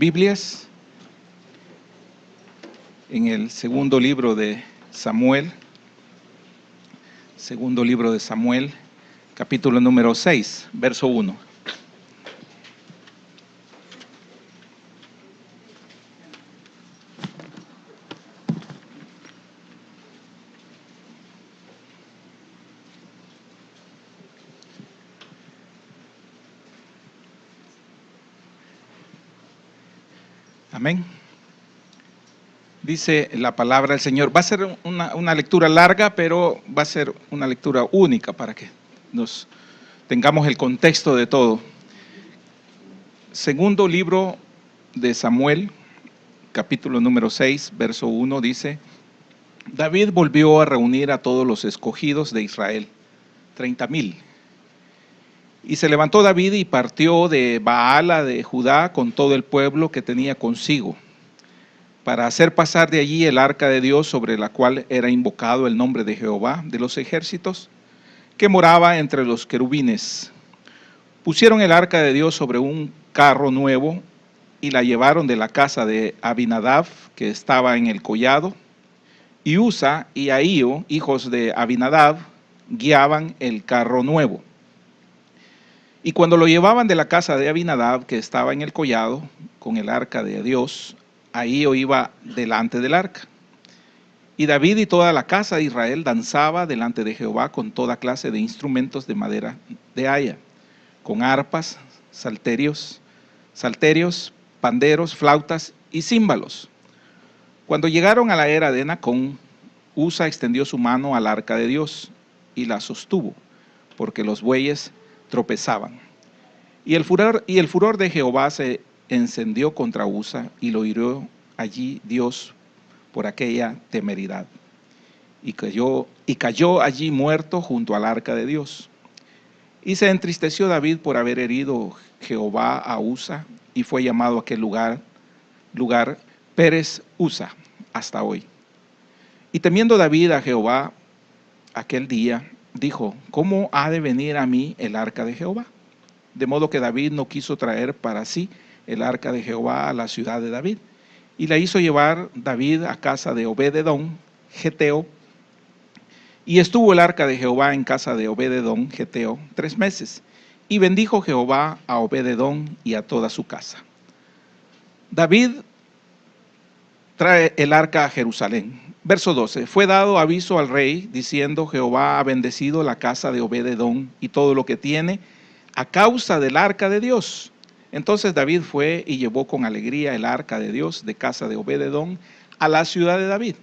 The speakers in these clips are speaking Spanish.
Biblias en el segundo libro de Samuel, capítulo número 6, verso 1. Amén. Dice la palabra del Señor. Va a ser una lectura larga, pero va a ser una lectura única para que nos tengamos el contexto de todo. Segundo libro de Samuel, capítulo número 6, verso 1, dice: David volvió a reunir a todos los escogidos de Israel, 30,000. Y se levantó David y partió de Baala de Judá con todo el pueblo que tenía consigo, para hacer pasar de allí el arca de Dios, sobre la cual era invocado el nombre de Jehová de los ejércitos, que moraba entre los querubines. Pusieron el arca de Dios sobre un carro nuevo y la llevaron de la casa de Abinadab, que estaba en el collado, y Usa y Ahío, hijos de Abinadab, guiaban el carro nuevo. Y cuando lo llevaban de la casa de Abinadab, que estaba en el collado, con el arca de Dios, Ahío iba delante del arca. Y David y toda la casa de Israel danzaba delante de Jehová con toda clase de instrumentos de madera de haya, con arpas, salterios, panderos, flautas y címbalos. Cuando llegaron a la era de Nacón, Usa extendió su mano al arca de Dios y la sostuvo, porque los bueyes tropezaban. Y el furor de Jehová se encendió contra Usa, y lo hirió allí Dios por aquella temeridad. Y cayó allí muerto junto al arca de Dios. Y se entristeció David por haber herido Jehová a Usa, y fue llamado aquel lugar Pérez Usa hasta hoy. Y temiendo David a Jehová aquel día, dijo: ¿cómo ha de venir a mí el arca de Jehová? De modo que David no quiso traer para sí el arca de Jehová a la ciudad de David, y la hizo llevar David a casa de Obed-edom, geteo. Y estuvo el arca de Jehová en casa de Obed-edom, geteo, 3 meses. Y bendijo Jehová a Obed-edom y a toda su casa. David trae el arca a Jerusalén. Verso 12. Fue dado aviso al rey, diciendo: Jehová ha bendecido la casa de Obed-edom y todo lo que tiene, a causa del arca de Dios. Entonces David fue y llevó con alegría el arca de Dios de casa de Obed-edom a la ciudad de David.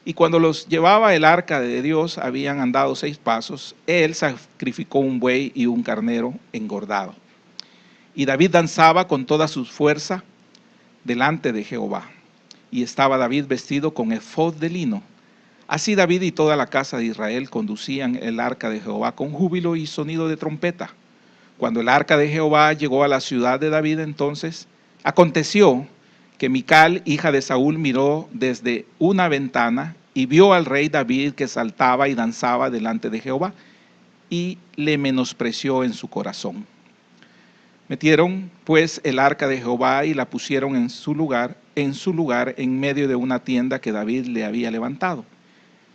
Y cuando los llevaba el arca de Dios, habían andado 6 pasos, él sacrificó un buey y un carnero engordado. Y David danzaba con toda su fuerza delante de Jehová. Y estaba David vestido con efod de lino. Así David y toda la casa de Israel conducían el arca de Jehová con júbilo y sonido de trompeta. Cuando el arca de Jehová llegó a la ciudad de David, entonces aconteció que Mical, hija de Saúl, miró desde una ventana y vio al rey David que saltaba y danzaba delante de Jehová, y le menospreció en su corazón. Metieron pues el arca de Jehová y la pusieron en su lugar en medio de una tienda que David le había levantado.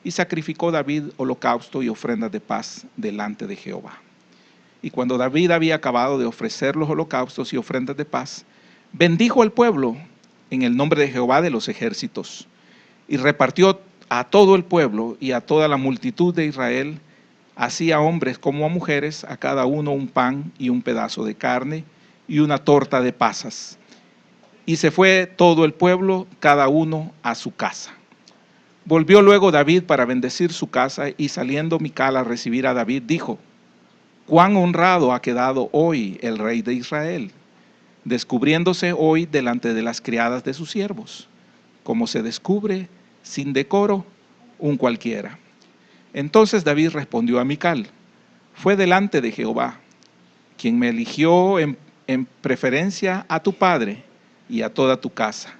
Y sacrificó David holocausto y ofrendas de paz delante de Jehová. Y cuando David había acabado de ofrecer los holocaustos y ofrendas de paz, bendijo al pueblo en el nombre de Jehová de los ejércitos, y repartió a todo el pueblo y a toda la multitud de Israel, así a hombres como a mujeres, a cada uno un pan y un pedazo de carne y una torta de pasas. Y se fue todo el pueblo, cada uno a su casa. Volvió luego David para bendecir su casa, y saliendo Mical a recibir a David, dijo: cuán honrado ha quedado hoy el rey de Israel, descubriéndose hoy delante de las criadas de sus siervos, como se descubre sin decoro un cualquiera. Entonces David respondió a Mical: fue delante de Jehová, quien me eligió en preferencia a tu padre y a toda tu casa,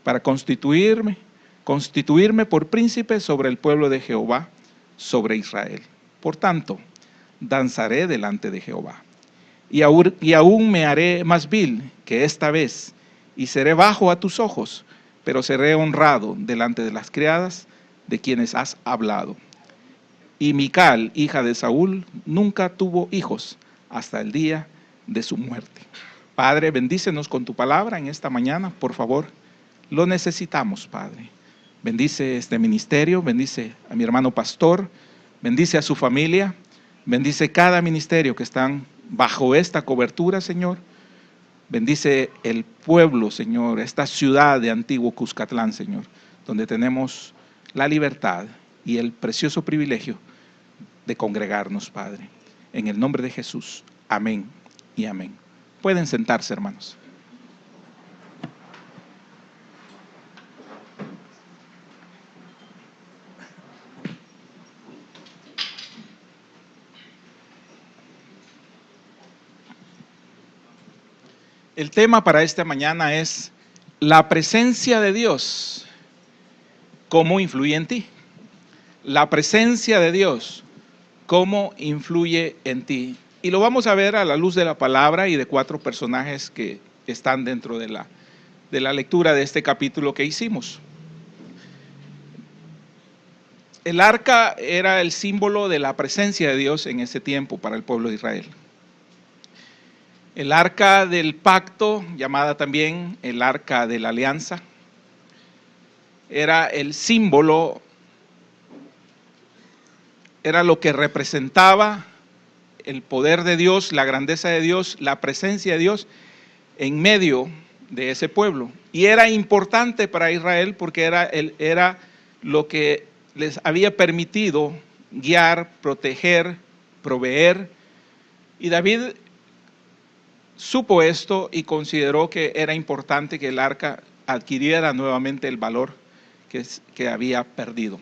para constituirme por príncipe sobre el pueblo de Jehová, sobre Israel. Por tanto, danzaré delante de Jehová. Y aún me haré más vil que esta vez, y seré bajo a tus ojos, pero seré honrado delante de las criadas de quienes has hablado. Y Mical, hija de Saúl, nunca tuvo hijos hasta el día de su muerte. Padre, bendícenos con tu palabra en esta mañana, por favor. Lo necesitamos, Padre. Bendice este ministerio, bendice a mi hermano pastor, bendice a su familia, bendice cada ministerio que están bajo esta cobertura, Señor. Bendice el pueblo, Señor, esta ciudad de Antiguo Cuscatlán, Señor, donde tenemos la libertad y el precioso privilegio de congregarnos, Padre. En el nombre de Jesús, amén y amén. Pueden sentarse, hermanos. El tema para esta mañana es la presencia de Dios, ¿cómo influye en ti? La presencia de Dios, ¿cómo influye en ti? Y lo vamos a ver a la luz de la palabra y de 4 personajes que están dentro de la lectura de este capítulo que hicimos. El arca era el símbolo de la presencia de Dios en ese tiempo para el pueblo de Israel. El arca del pacto, llamada también el arca de la alianza, era el símbolo, era lo que representaba el poder de Dios, la grandeza de Dios, la presencia de Dios en medio de ese pueblo. Y era importante para Israel porque era lo que les había permitido guiar, proteger, proveer. Y David supo esto y consideró que era importante que el arca adquiriera nuevamente el valor que había perdido.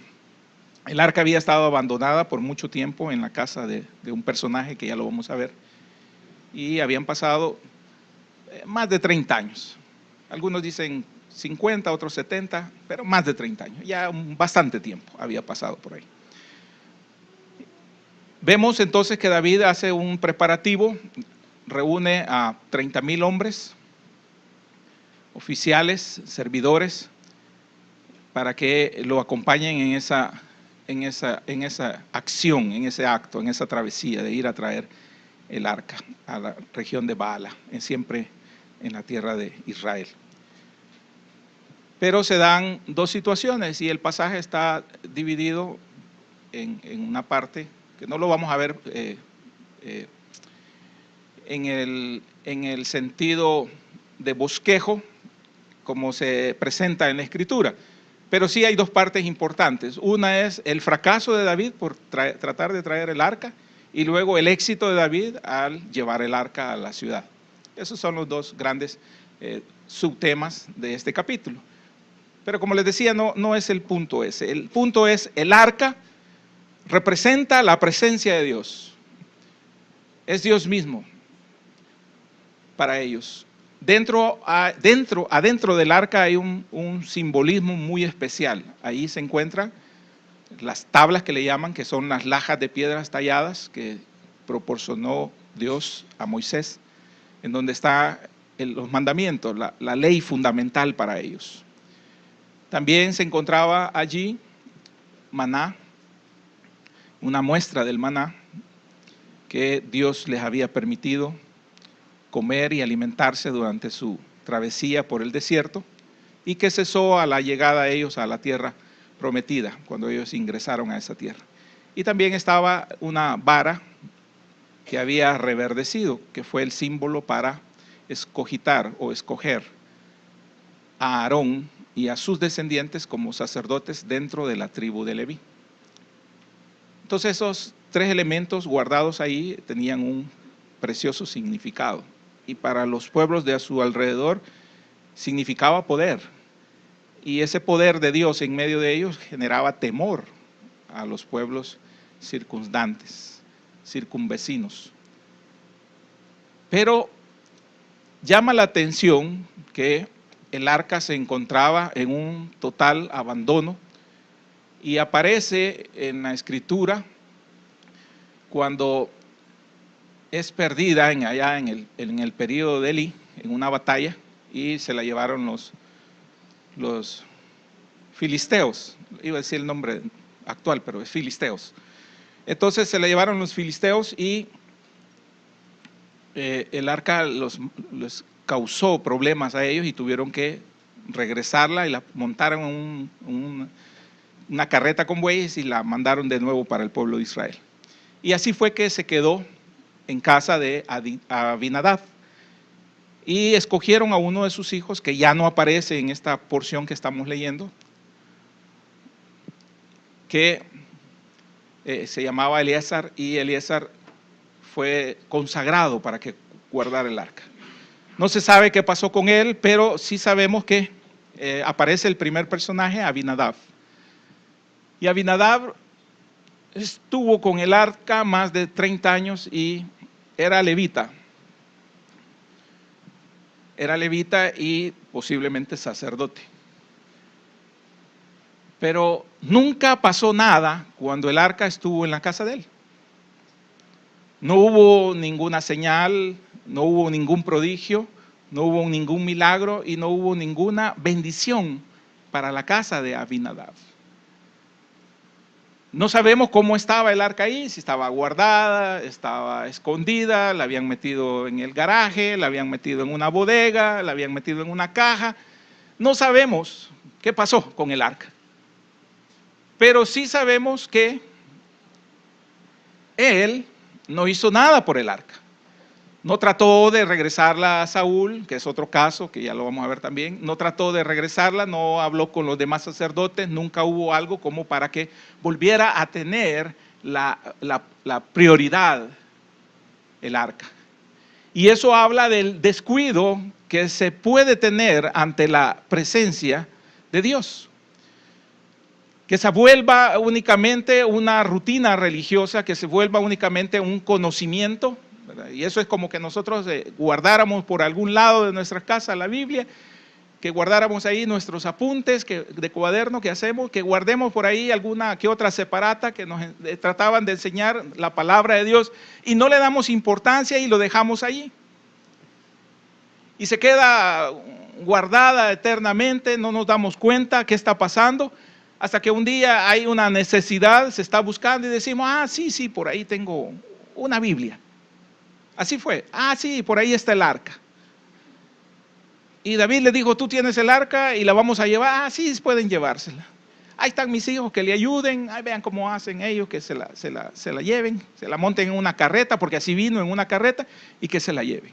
El arca había estado abandonada por mucho tiempo en la casa de un personaje que ya lo vamos a ver, y habían pasado más de 30 años. Algunos dicen 50, otros 70, pero más de 30 años. Ya bastante tiempo había pasado por ahí. Vemos entonces que David hace un preparativo, reúne a 30,000 hombres, oficiales, servidores, para que lo acompañen en esa acción, en ese acto, en esa travesía de ir a traer el arca a la región de Baala, siempre en la tierra de Israel. Pero se dan 2 situaciones y el pasaje está dividido en una parte que no lo vamos a ver en el sentido de bosquejo como se presenta en la Escritura. Pero sí hay 2 partes importantes. Una es el fracaso de David por tratar de traer el arca, y luego el éxito de David al llevar el arca a la ciudad. Esos son los 2 grandes subtemas de este capítulo. Pero como les decía, no es el punto ese. El punto es el arca representa la presencia de Dios. Es Dios mismo para ellos. Adentro del arca hay un simbolismo muy especial. Ahí se encuentran las tablas que le llaman, que son las lajas de piedras talladas que proporcionó Dios a Moisés, en donde están los mandamientos, la ley fundamental para ellos. También se encontraba allí maná, una muestra del maná que Dios les había permitido comer y alimentarse durante su travesía por el desierto, y que cesó a la llegada de ellos a la tierra prometida, cuando ellos ingresaron a esa tierra. Y también estaba una vara que había reverdecido, que fue el símbolo para escogitar o escoger a Aarón y a sus descendientes como sacerdotes dentro de la tribu de Leví. Entonces esos 3 elementos guardados ahí tenían un precioso significado, y para los pueblos de a su alrededor significaba poder, y ese poder de Dios en medio de ellos generaba temor a los pueblos circundantes, circunvecinos. Pero llama la atención que el arca se encontraba en un total abandono, y aparece en la Escritura cuando es perdida allá en el período de Elí, en una batalla, y se la llevaron los filisteos. Iba a decir el nombre actual, pero es filisteos. Entonces se la llevaron los filisteos y el arca les causó problemas a ellos y tuvieron que regresarla y la montaron en una carreta con bueyes y la mandaron de nuevo para el pueblo de Israel. Y así fue que se quedó en casa de Abinadab. Y escogieron a uno de sus hijos, que ya no aparece en esta porción que estamos leyendo, que se llamaba Eliezer, y Eliezer fue consagrado para que guardara el arca. No se sabe qué pasó con él, pero sí sabemos que aparece el primer personaje, Abinadab. Y Abinadab estuvo con el arca más de 30 años y era levita. Era levita y posiblemente sacerdote. Pero nunca pasó nada cuando el arca estuvo en la casa de él. No hubo ninguna señal, no hubo ningún prodigio, no hubo ningún milagro y no hubo ninguna bendición para la casa de Abinadab. No sabemos cómo estaba el arca ahí, si estaba guardada, estaba escondida, la habían metido en el garaje, la habían metido en una bodega, la habían metido en una caja. No sabemos qué pasó con el arca. Pero sí sabemos que él no hizo nada por el arca. No trató de regresarla a Saúl, que es otro caso, que ya lo vamos a ver también. No trató de regresarla, no habló con los demás sacerdotes, nunca hubo algo como para que volviera a tener la prioridad el arca. Y eso habla del descuido que se puede tener ante la presencia de Dios. Que se vuelva únicamente una rutina religiosa, que se vuelva únicamente un conocimiento. Y eso es como que nosotros guardáramos por algún lado de nuestra casa la Biblia, que guardáramos ahí nuestros apuntes de cuaderno que hacemos, que guardemos por ahí alguna que otra separata que nos trataban de enseñar la palabra de Dios y no le damos importancia y lo dejamos ahí. Y se queda guardada eternamente, no nos damos cuenta qué está pasando, hasta que un día hay una necesidad, se está buscando y decimos, sí, por ahí tengo una Biblia. Así fue. Sí, por ahí está el arca. Y David le dijo, tú tienes el arca y la vamos a llevar. Sí, pueden llevársela. Ahí están mis hijos, que le ayuden. Ahí vean cómo hacen ellos, que se la lleven, se la monten en una carreta, porque así vino en una carreta, y que se la lleven.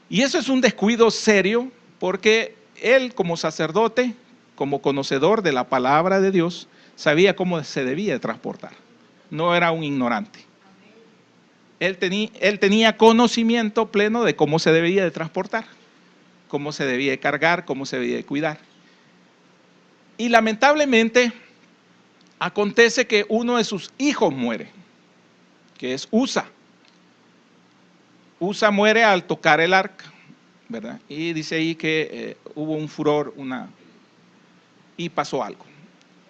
Y eso es un descuido serio, porque él como sacerdote, como conocedor de la palabra de Dios, sabía cómo se debía transportar. No era un ignorante. Él tenía conocimiento pleno de cómo se debía de transportar, cómo se debía de cargar, cómo se debía de cuidar. Y lamentablemente acontece que uno de sus hijos muere, que es Usa. Usa muere al tocar el arca, ¿verdad? Y dice ahí que hubo un furor, y pasó algo.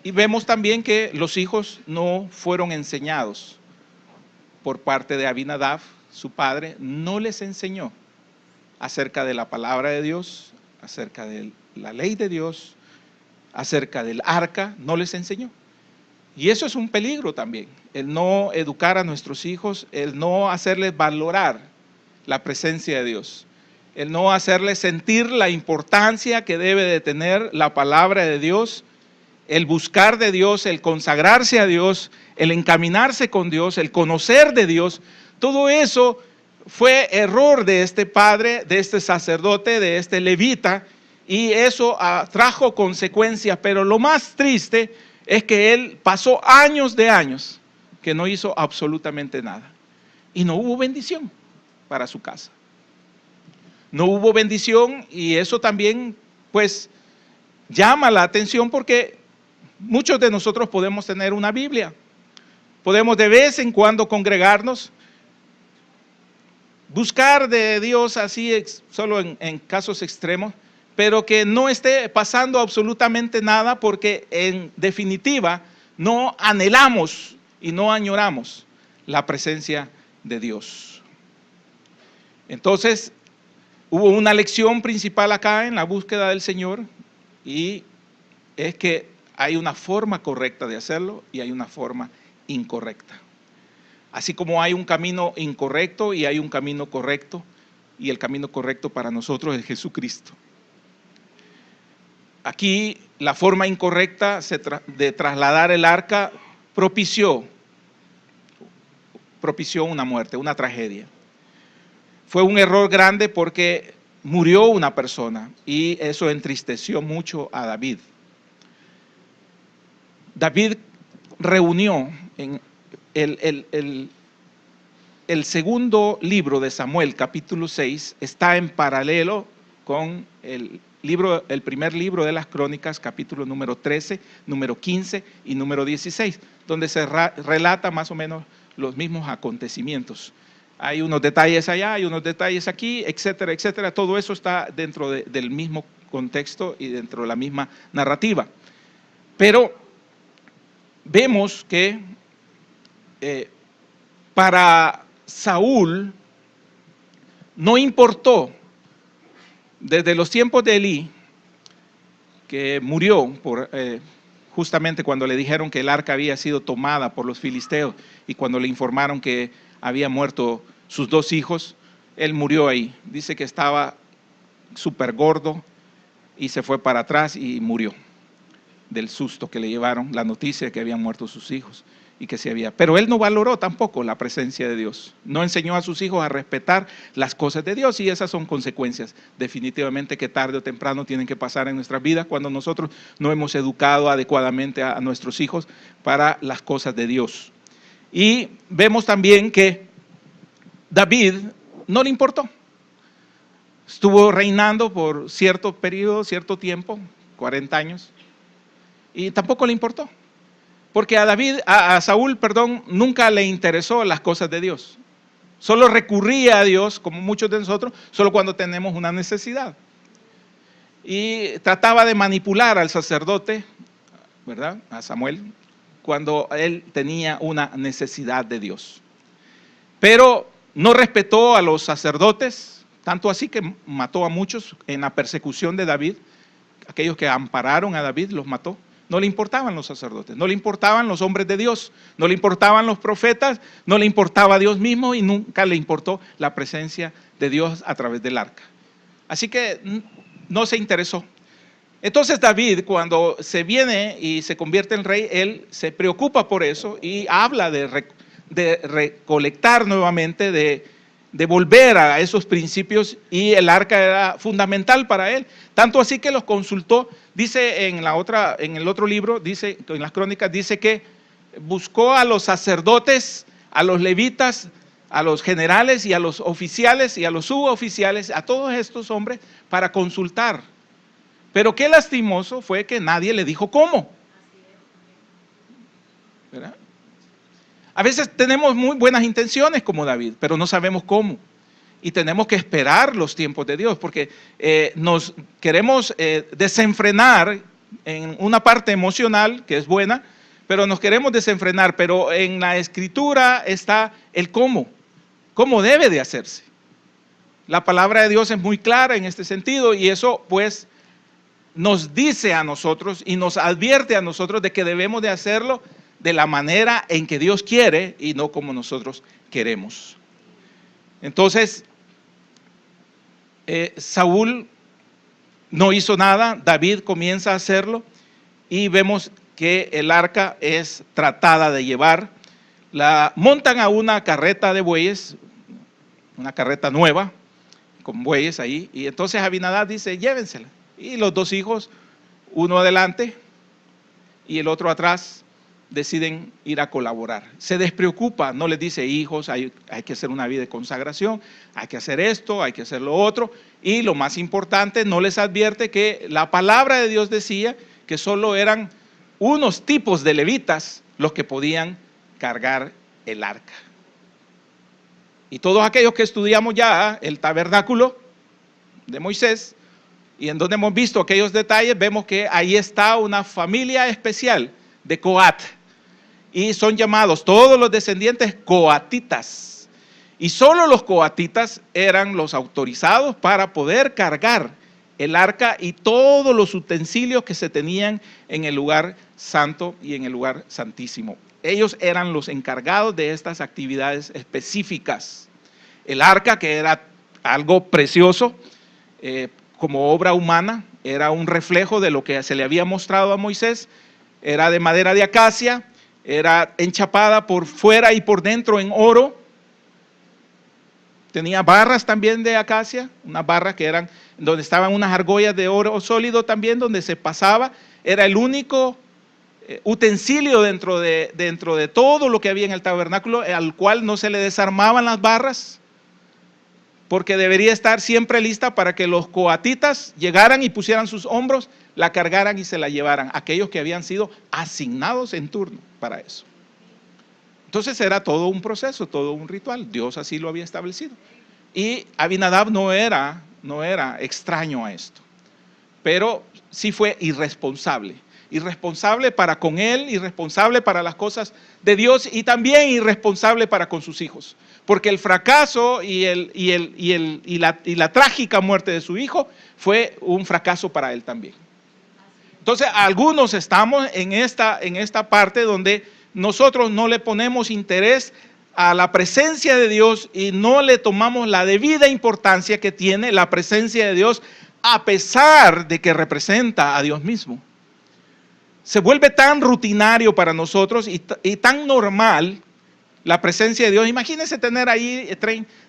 Y vemos también que los hijos no fueron enseñados por parte de Abinadab, su padre, no les enseñó acerca de la palabra de Dios, acerca de la ley de Dios, acerca del arca, no les enseñó. Y eso es un peligro también, el no educar a nuestros hijos, el no hacerles valorar la presencia de Dios, el no hacerles sentir la importancia que debe de tener la palabra de Dios, el buscar de Dios, el consagrarse a Dios, el encaminarse con Dios, el conocer de Dios. Todo eso fue error de este padre, de este sacerdote, de este levita, y eso trajo consecuencias. Pero lo más triste es que él pasó años de años que no hizo absolutamente nada. Y no hubo bendición para su casa. No hubo bendición, y eso también pues llama la atención, porque muchos de nosotros podemos tener una Biblia, podemos de vez en cuando congregarnos, buscar de Dios así solo en casos extremos, pero que no esté pasando absolutamente nada, porque en definitiva no anhelamos y no añoramos la presencia de Dios. Entonces, Hubo una lección principal acá en la búsqueda del Señor, y es que hay una forma correcta de hacerlo y hay una forma incorrecta. Así como hay un camino incorrecto y hay un camino correcto, y el camino correcto para nosotros es Jesucristo. Aquí la forma incorrecta de trasladar el arca propició una muerte, una tragedia. Fue un error grande porque murió una persona y eso entristeció mucho a David. David reunió en el segundo libro de Samuel, capítulo 6, está en paralelo con el primer libro de las Crónicas, capítulo número 13, número 15 y número 16, donde se relata más o menos los mismos acontecimientos. Hay unos detalles allá, hay unos detalles aquí, etcétera, etcétera. Todo eso está dentro del mismo contexto y dentro de la misma narrativa. Pero vemos que para Saúl no importó, desde los tiempos de Elí, que murió justamente cuando le dijeron que el arca había sido tomada por los filisteos y cuando le informaron que había muerto sus 2 hijos, él murió ahí. Dice que estaba súper gordo y se fue para atrás y murió del susto que le llevaron, la noticia de que habían muerto sus hijos y que se había. Pero él no valoró tampoco la presencia de Dios. No enseñó a sus hijos a respetar las cosas de Dios, y esas son consecuencias definitivamente que tarde o temprano tienen que pasar en nuestras vidas cuando nosotros no hemos educado adecuadamente a nuestros hijos para las cosas de Dios. Y vemos también que David no le importó. Estuvo reinando por cierto periodo, cierto tiempo, 40 años, y tampoco le importó. Porque a Saúl, nunca le interesó las cosas de Dios. Solo recurría a Dios, como muchos de nosotros, solo cuando tenemos una necesidad. Y trataba de manipular al sacerdote, ¿verdad? A Samuel, cuando él tenía una necesidad de Dios. Pero no respetó a los sacerdotes, tanto así que mató a muchos en la persecución de David. Aquellos que ampararon a David los mató. No le importaban los sacerdotes, no le importaban los hombres de Dios, no le importaban los profetas, no le importaba Dios mismo y nunca le importó la presencia de Dios a través del arca. Así que no se interesó. Entonces David, cuando se viene y se convierte en rey, él se preocupa por eso y habla de recolectar nuevamente, de volver a esos principios, y el arca era fundamental para él. Tanto así que los consultó. Dice en el otro libro, dice, en las Crónicas, dice que buscó a los sacerdotes, a los levitas, a los generales y a los oficiales y a los suboficiales, a todos estos hombres para consultar. Pero qué lastimoso fue que nadie le dijo cómo. ¿Verdad? A veces tenemos muy buenas intenciones como David, pero no sabemos cómo. Y tenemos que esperar los tiempos de Dios, porque nos queremos desenfrenar en una parte emocional que es buena, pero nos queremos desenfrenar. Pero en la Escritura está el cómo debe de hacerse. La palabra de Dios es muy clara en este sentido, y eso pues nos dice a nosotros y nos advierte a nosotros de que debemos de hacerlo de la manera en que Dios quiere y no como nosotros queremos. Entonces, Saúl no hizo nada, David comienza a hacerlo, y vemos que el arca es tratada de llevar. La montan a una carreta de bueyes, una carreta nueva, con bueyes ahí, y entonces Abinadab dice, llévensela. Y los 2 hijos, uno adelante y el otro atrás, deciden ir a colaborar. Se despreocupa, no les dice, hijos, hay que hacer una vida de consagración, hay que hacer esto, hay que hacer lo otro, y lo más importante, no les advierte que la palabra de Dios decía que solo eran unos tipos de levitas los que podían cargar el arca. Y todos aquellos que estudiamos ya el tabernáculo de Moisés, y en donde hemos visto aquellos detalles, vemos que ahí está una familia especial de Coat, y son llamados todos los descendientes coatitas. Y solo los coatitas eran los autorizados para poder cargar el arca y todos los utensilios que se tenían en el lugar santo y en el lugar santísimo. Ellos eran los encargados de estas actividades específicas. El arca, que era algo precioso, como obra humana, era un reflejo de lo que se le había mostrado a Moisés, era de madera de acacia, era enchapada por fuera y por dentro en oro, tenía barras también de acacia, unas barras que eran, donde estaban unas argollas de oro sólido también, donde se pasaba, era el único utensilio dentro de todo lo que había en el tabernáculo, al cual no se le desarmaban las barras, porque debería estar siempre lista para que los coatitas llegaran y pusieran sus hombros, la cargaran y se la llevaran, aquellos que habían sido asignados en turno para eso. Entonces era todo un proceso, todo un ritual, Dios así lo había establecido. Y Abinadab no era extraño a esto, pero sí fue irresponsable para con él, irresponsable para las cosas de Dios y también irresponsable para con sus hijos. Porque el fracaso y la trágica muerte de su hijo fue un fracaso para él también. Entonces, algunos estamos en esta parte donde nosotros no le ponemos interés a la presencia de Dios y no le tomamos la debida importancia que tiene la presencia de Dios, a pesar de que representa a Dios mismo. Se vuelve tan rutinario para nosotros y tan normal la presencia de Dios. Imagínense tener ahí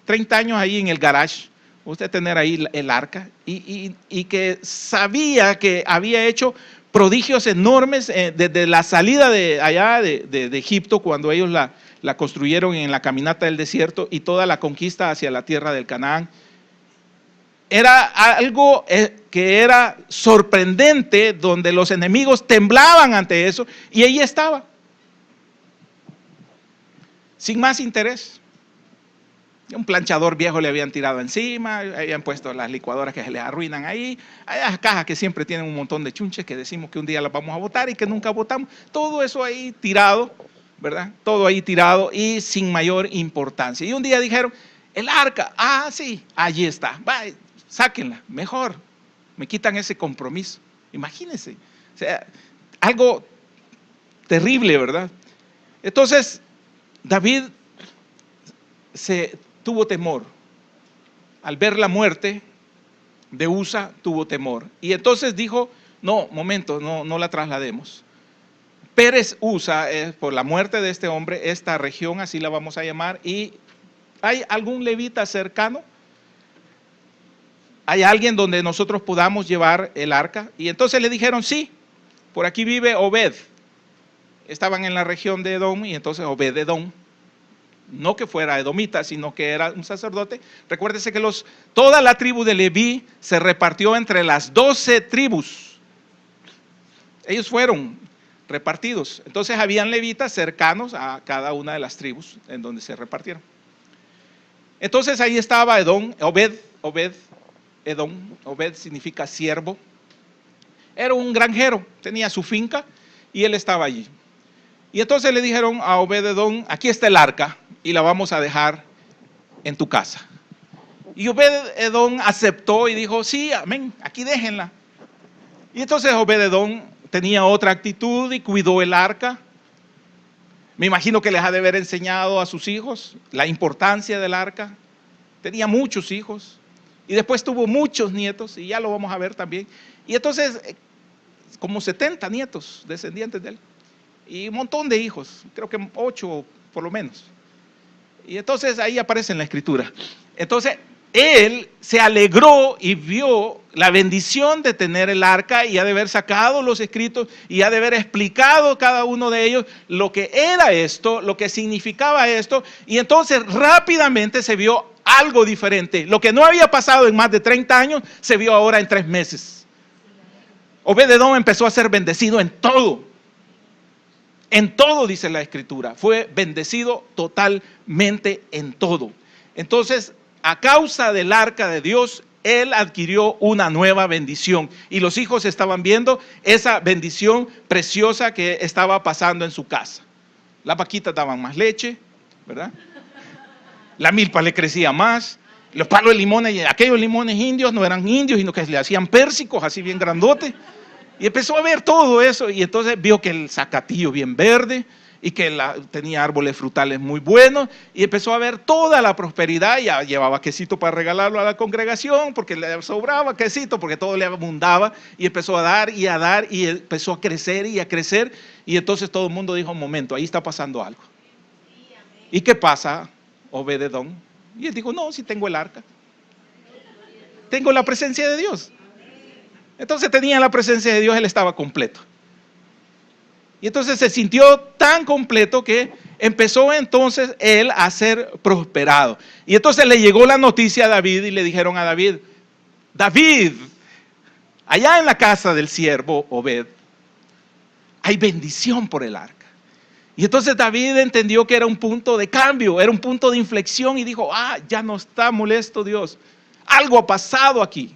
30 años ahí en el garage, usted tener ahí el arca y que sabía que había hecho prodigios enormes desde la salida de allá de Egipto, cuando ellos la construyeron en la caminata del desierto y toda la conquista hacia la tierra del Canaán. Era algo que era sorprendente, donde los enemigos temblaban ante eso, y ahí estaba, sin más interés. Un planchador viejo le habían tirado encima, habían puesto las licuadoras que se les arruinan ahí, hay las cajas que siempre tienen un montón de chunches que decimos que un día las vamos a botar y que nunca botamos, todo eso ahí tirado, ¿verdad? Todo ahí tirado y sin mayor importancia. Y un día dijeron, el arca, sí, allí está, sáquenla, mejor, me quitan ese compromiso. Imagínense, o sea, algo terrible, ¿verdad? Entonces, David tuvo temor. Al ver la muerte de Usa, tuvo temor. Y entonces dijo, no, momento, no la traslademos. Pérez Usa, por la muerte de este hombre, esta región, así la vamos a llamar, y ¿hay algún levita cercano? ¿Hay alguien donde nosotros podamos llevar el arca? Y entonces le dijeron, sí, por aquí vive Obed. Estaban en la región de Edom, y entonces Obed Edom, no que fuera edomita, sino que era un sacerdote. Recuérdese que toda la tribu de Leví se repartió entre las 12 tribus. Ellos fueron repartidos. Entonces habían levitas cercanos a cada una de las tribus en donde se repartieron. Entonces ahí estaba Edom, Edom, Obed significa siervo. Era un granjero, tenía su finca y él estaba allí. Y entonces le dijeron a Obed-Edom, aquí está el arca y la vamos a dejar en tu casa. Y Obed-Edom aceptó y dijo, sí, amén, aquí déjenla. Y entonces Obed-Edom tenía otra actitud y cuidó el arca. Me imagino que les ha de haber enseñado a sus hijos la importancia del arca. Tenía muchos hijos y después tuvo muchos nietos, y ya lo vamos a ver también. Y entonces, como 70 nietos descendientes de él. Y un montón de hijos, creo que 8 por lo menos. Y entonces ahí aparece en la escritura. Entonces él se alegró y vio la bendición de tener el arca, y ha de haber sacado los escritos y ha de haber explicado cada uno de ellos lo que era esto, lo que significaba esto. Y entonces rápidamente se vio algo diferente. Lo que no había pasado en más de 30 años se vio ahora en 3 meses. Obed-Edom empezó a ser bendecido en todo. En todo, dice la escritura, fue bendecido totalmente en todo. Entonces, a causa del arca de Dios, él adquirió una nueva bendición. Y los hijos estaban viendo esa bendición preciosa que estaba pasando en su casa. Las vaquitas daban más leche, ¿verdad? La milpa le crecía más. Los palos de limones, aquellos limones indios no eran indios, sino que le hacían pérsicos así bien grandotes. Y empezó a ver todo eso y entonces vio que el zacatillo bien verde y que tenía árboles frutales muy buenos y empezó a ver toda la prosperidad. Ya llevaba quesito para regalarlo a la congregación porque le sobraba quesito, porque todo le abundaba, y empezó a dar y empezó a crecer y a crecer. Y entonces todo el mundo dijo: un momento, ahí está pasando algo. ¿Y qué pasa, Obed-edom? Y él dijo: no, si tengo el arca, tengo la presencia de Dios. Entonces tenía la presencia de Dios, él estaba completo. Y entonces se sintió tan completo que empezó entonces él a ser prosperado. Y entonces le llegó la noticia a David y le dijeron a David: David, allá en la casa del siervo Obed hay bendición por el arca. Y entonces David entendió que era un punto de cambio, era un punto de inflexión y dijo: ya no está molesto Dios, algo ha pasado aquí.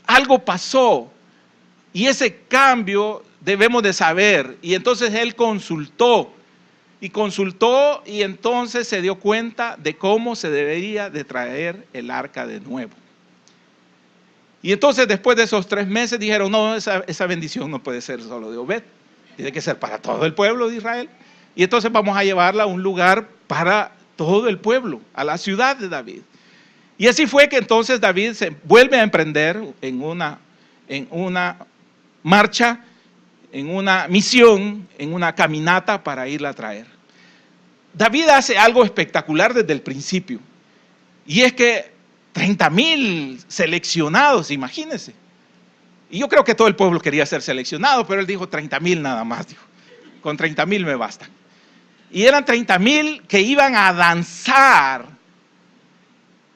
Algo pasó. Y ese cambio debemos de saber. Y entonces él consultó y entonces se dio cuenta de cómo se debería de traer el arca de nuevo. Y entonces después de esos 3 meses dijeron: no, esa bendición no puede ser solo de Obed, tiene que ser para todo el pueblo de Israel. Y entonces vamos a llevarla a un lugar para todo el pueblo, a la ciudad de David. Y así fue que entonces David se vuelve a emprender en una marcha, en una misión, en una caminata para irla a traer. David hace algo espectacular desde el principio. Y es que 30,000 seleccionados, imagínense. Y yo creo que todo el pueblo quería ser seleccionado, pero él dijo: 30,000 nada más, dijo. Con 30,000 me basta. Y eran 30,000 que iban a danzar,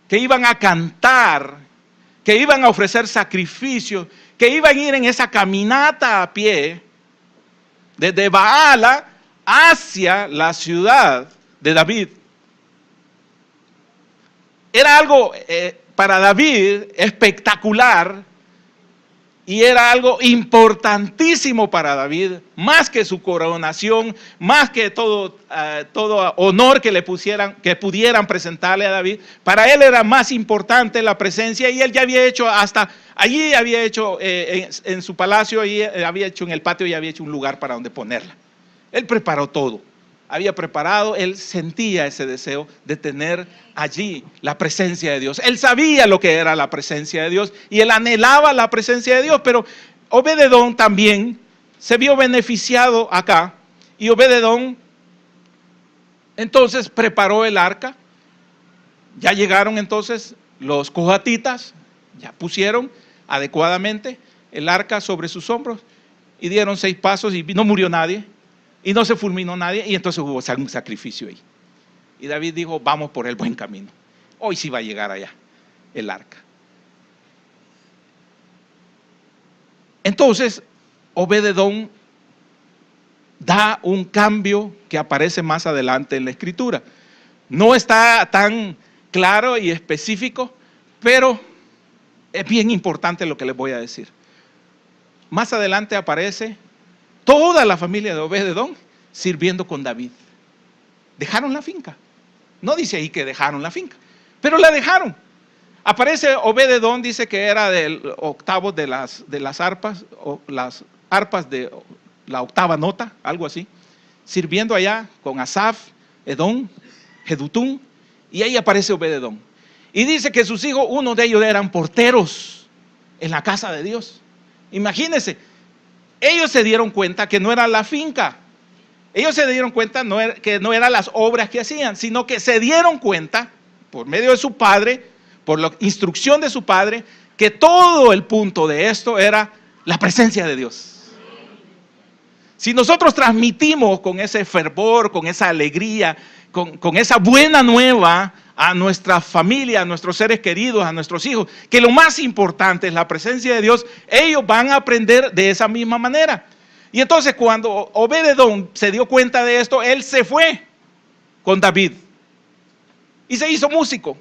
que iban a cantar, que iban a ofrecer sacrificios, que iban a ir en esa caminata a pie desde Baala hacia la ciudad de David. Era algo para David espectacular y era algo importantísimo para David, más que su coronación, más que todo honor que pudieran presentarle a David. Para él era más importante la presencia, y él ya había hecho en su palacio, había hecho en el patio, ya había hecho un lugar para donde ponerla. Él preparó todo. Él sentía ese deseo de tener allí la presencia de Dios. Él sabía lo que era la presencia de Dios y él anhelaba la presencia de Dios, pero Obed-edom también se vio beneficiado acá, y Obed-edom entonces preparó el arca. Ya llegaron entonces los coatitas, ya pusieron adecuadamente el arca sobre sus hombros y dieron 6 pasos y no murió nadie. Y no se fulminó nadie, y entonces hubo un sacrificio ahí. Y David dijo: vamos por el buen camino. Hoy sí va a llegar allá el arca. Entonces, Obed-edom da un cambio que aparece más adelante en la escritura. No está tan claro y específico, pero es bien importante lo que les voy a decir. Más adelante aparece toda la familia de Obed-edom sirviendo con David. Dejaron la finca. No dice ahí que dejaron la finca, pero la dejaron. Aparece Obed-edom, dice que era del octavo de las arpas, o las arpas de la octava nota, algo así, sirviendo allá con Asaf, Edom, Jedutún, y ahí aparece Obed-edom. Y dice que sus hijos, uno de ellos eran porteros en la casa de Dios. Imagínense. Ellos se dieron cuenta que no era la finca. Ellos se dieron cuenta que no eran las obras que hacían, sino que se dieron cuenta, por medio de su padre, por la instrucción de su padre, que todo el punto de esto era la presencia de Dios. Si nosotros transmitimos con ese fervor, con esa alegría, con esa buena nueva a nuestra familia, a nuestros seres queridos, a nuestros hijos, que lo más importante es la presencia de Dios, ellos van a aprender de esa misma manera. Y entonces cuando Obed-edom se dio cuenta de esto, él se fue con David y se hizo músico.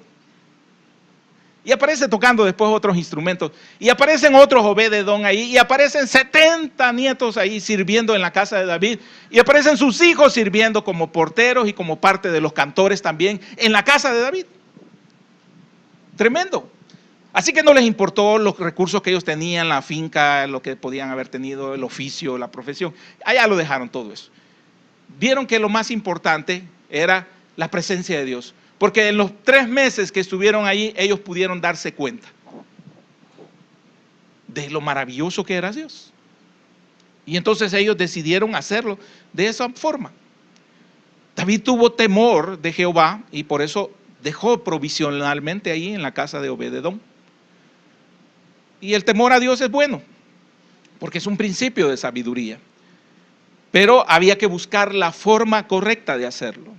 Y aparece tocando después otros instrumentos. Y aparecen otros Obed-Edom ahí. Y aparecen 70 nietos ahí sirviendo en la casa de David. Y aparecen sus hijos sirviendo como porteros y como parte de los cantores también en la casa de David. Tremendo. Así que no les importó los recursos que ellos tenían, la finca, lo que podían haber tenido, el oficio, la profesión. Allá lo dejaron todo eso. Vieron que lo más importante era la presencia de Dios. Porque en los 3 meses que estuvieron allí, ellos pudieron darse cuenta de lo maravilloso que era Dios. Y entonces ellos decidieron hacerlo de esa forma. David tuvo temor de Jehová y por eso dejó provisionalmente ahí en la casa de Obed-Edom. Y el temor a Dios es bueno, porque es un principio de sabiduría. Pero había que buscar la forma correcta de hacerlo.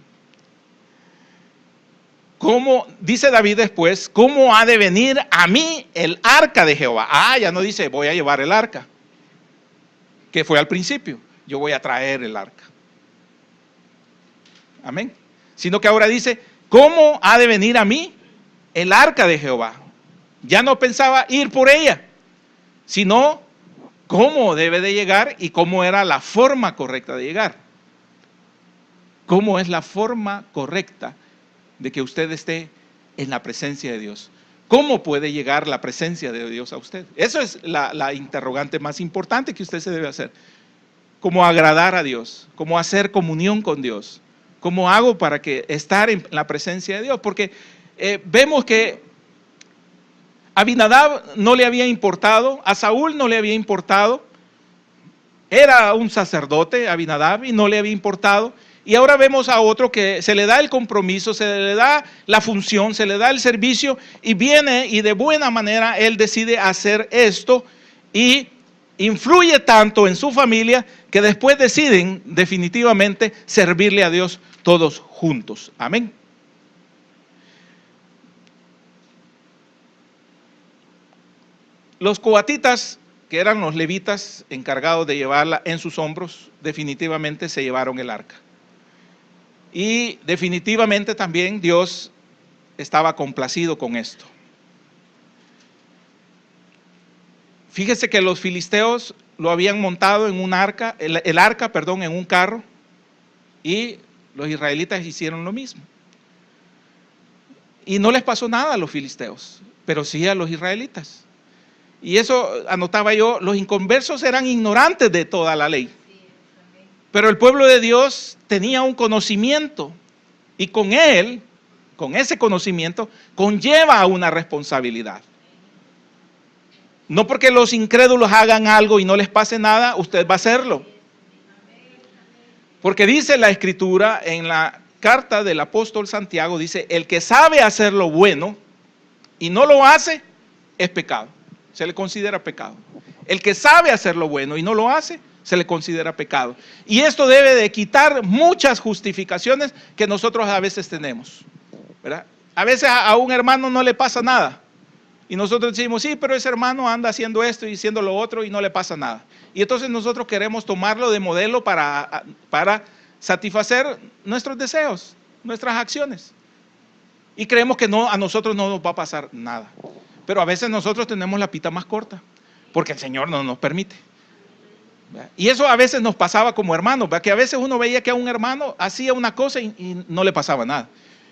¿Cómo, dice David después, cómo ha de venir a mí el arca de Jehová? Ya no dice voy a llevar el arca, que fue al principio, yo voy a traer el arca. Amén. Sino que ahora dice, ¿cómo ha de venir a mí el arca de Jehová? Ya no pensaba ir por ella, sino cómo debe de llegar y cómo era la forma correcta de llegar. ¿Cómo es la forma correcta de que usted esté en la presencia de Dios? ¿Cómo puede llegar la presencia de Dios a usted? Eso es la interrogante más importante que usted se debe hacer. ¿Cómo agradar a Dios? ¿Cómo hacer comunión con Dios? ¿Cómo hago para que estar en la presencia de Dios? Porque vemos que a Abinadab no le había importado, a Saúl no le había importado, era un sacerdote Abinadab y no le había importado. Y ahora vemos a otro que se le da el compromiso, se le da la función, se le da el servicio y viene y de buena manera él decide hacer esto y influye tanto en su familia que después deciden definitivamente servirle a Dios todos juntos. Amén. Los coatitas, que eran los levitas encargados de llevarla en sus hombros, definitivamente se llevaron el arca. Y definitivamente también Dios estaba complacido con esto. Fíjese que los filisteos lo habían montado en un arca, el arca, en un carro, y los israelitas hicieron lo mismo. Y no les pasó nada a los filisteos, pero sí a los israelitas. Y eso anotaba yo, los inconversos eran ignorantes de toda la ley. Pero el pueblo de Dios tenía un conocimiento y con ese conocimiento, conlleva una responsabilidad. No porque los incrédulos hagan algo y no les pase nada, usted va a hacerlo. Porque dice la Escritura en la carta del apóstol Santiago, dice, el que sabe hacer lo bueno y no lo hace, es pecado. Se le considera pecado. El que sabe hacer lo bueno y no lo hace, se le considera pecado. Y esto debe de quitar muchas justificaciones que nosotros a veces tenemos, ¿verdad? A veces a un hermano no le pasa nada. Y nosotros decimos, sí, pero ese hermano anda haciendo esto y haciendo lo otro y no le pasa nada. Y entonces nosotros queremos tomarlo de modelo para satisfacer nuestros deseos, nuestras acciones. Y creemos que no, a nosotros no nos va a pasar nada. Pero a veces nosotros tenemos la pita más corta, porque el Señor no nos permite. Y eso a veces nos pasaba como hermanos, que a veces uno veía que a un hermano hacía una cosa y no le pasaba nada.